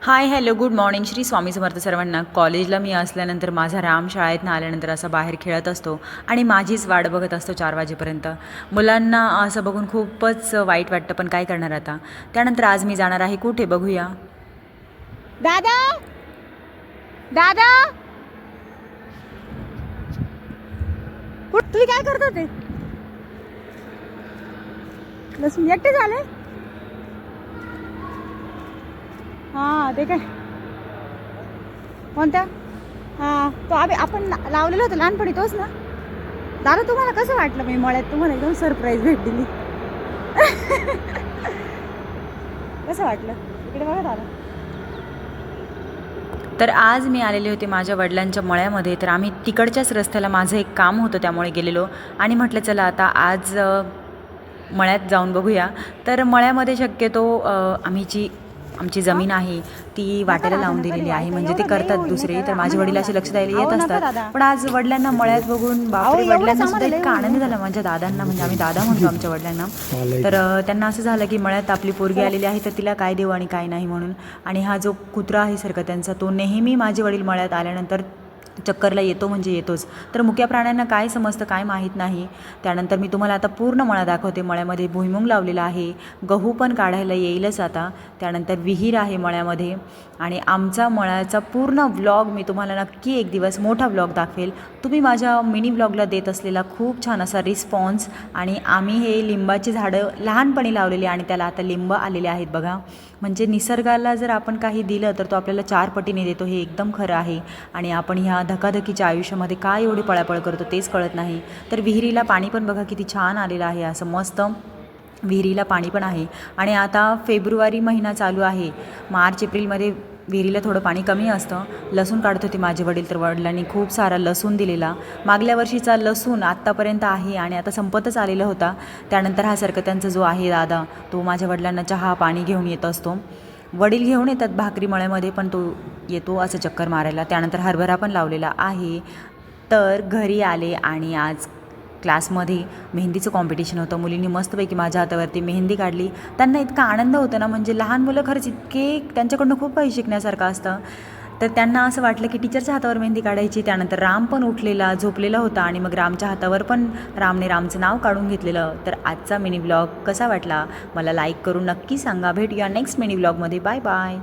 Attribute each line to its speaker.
Speaker 1: हाय hello good morning. Shri Swami Samarth सर्वांना. कॉलेजला मी असल्यानंतर माझा राम शाळेतनं आल्यानंतर असा बाहेर खेळत असतो आणि माझीच वाट बघत असतो 4 वाजेपर्यंत. मुलांना असं बघून खूपच वाईट वाटतं, पण काय करणार आता. त्यानंतर आज मी जाणार आहे कुठे बघूया.
Speaker 2: दादा दादा तुम्ही काय करत होते? लसूण एकटे झाले. हा ते काय कोणत्या? हा तो आपण लावलेला होता लहानपणी तोच ना. दादा तुम्हाला कसं वाटलं? मी मळ्यात तुम्हाला एकदम सरप्राईज भेट दिली. कसं वाटलं? इकडे बघा दादा.
Speaker 1: तर आज मी आलेले होते माझ्या वडिलांच्या मळ्यामध्ये. तर आम्ही तिकडच्याच रस्त्याला माझं एक काम होतं त्यामुळे गेलेलो आणि म्हटलं चला आता आज मळ्यात जाऊन बघूया. तर मळ्यामध्ये शक्यतो आमची जमीन आहे ती वाट्याला लावून दिलेली आहे, म्हणजे ते करतात दुसरे. तर माझे वडील असे लक्ष द्यायला येत असतात. पण आज वडिलांना मळ्यात बघून बापरे, वडिलांना सुद्धा इतका आनंद झाला. माझ्या दादांना, म्हणजे आम्ही दादा म्हणतो आमच्या वडिलांना. तर त्यांना असं झालं की मळ्यात आपली पोरगी आलेली आहे, तर तिला काय देऊ आणि काय नाही म्हणून. आणि हा जो कुत्रा आहे सारखा त्यांचा, तो नेहमी माझे वडील मळ्यात आल्यानंतर चक्करला येतो म्हणजे येतोच. तर मुक्या प्राण्यांना काय समजतं काय माहीत नाही. त्यानंतर मी तुम्हाला आता पूर्ण मळा दाखवते. मळ्यामध्ये भुईमुंग लावलेला आहे, गहू पण काढायला येईलच आता. त्यानंतर विहीर आहे मळ्यामध्ये आणि आमचा मळ्याचा पूर्ण व्लॉग मी तुम्हाला नक्की एक दिवस मोठा व्लॉग दाखवेल. तुम्ही माझ्या मिनी व्लॉगला देत असलेला खूप छान असा रिस्पॉन्स. आणि आम्ही हे लिंबाची झाडं लहानपणी लावलेली आणि त्याला आता लिंब आलेले आहेत बघा. म्हणजे निसर्गाला जर आपण काही दिलं तर तो आपल्याला 4 पटीने देतो, हे एकदम खरं आहे. आणि आपण ह्या धकाधकीच्या आयुष्यामध्ये काय एवढी पळापळ करतो तेच कळत नाही. तर विहिरीला पाणी पण बघा किती छान आलेलं आहे, असं मस्त विहिरीला पाणी पण आहे. आणि आता फेब्रुवारी महिना चालू आहे. मार्च एप्रिलमध्ये विहिरीला थोडं पाणी कमी असतं. लसूण काढत होते माझे वडील, तर वडिलांनी खूप सारा लसूण दिलेला. मागल्या वर्षीचा लसूण आत्तापर्यंत आहे आणि आता संपतच आलेला होता. त्यानंतर हा सरकत्यांचा जो आहे दादा, तो माझ्या वडिलांना चहा पाणी घेऊन येत असतो. वडील घेऊन येतात भाकरी मळ्यामध्ये, पण तो येतो असं चक्कर मारायला. त्यानंतर हरभरा पण लावलेला आहे. तर घरी आले आणि आज क्लासमध्ये मेहंदीचं कॉम्पिटिशन होतं. मुलींनी मस्तपैकी माझ्या हातावरती मेहंदी काढली. त्यांना इतका आनंद होता ना, म्हणजे लहान मुलं खरंच इतके त्यांच्याकडनं खूप काही शिकण्यासारखं असतं. तर त्यांना असं वाटलं की टीचरच्या हातावर मेहंदी काढायची. त्यानंतर राम पण उठलेला झोपलेला होता आणि मग रामच्या हातावर पण रामने रामचं नाव काढून घेतलेलं. तर आजचा मिनी व्लॉग कसा वाटला मला लाईक करून नक्की सांगा. भेटूया नेक्स्ट मिनी व्लॉगमध्ये. Bye bye.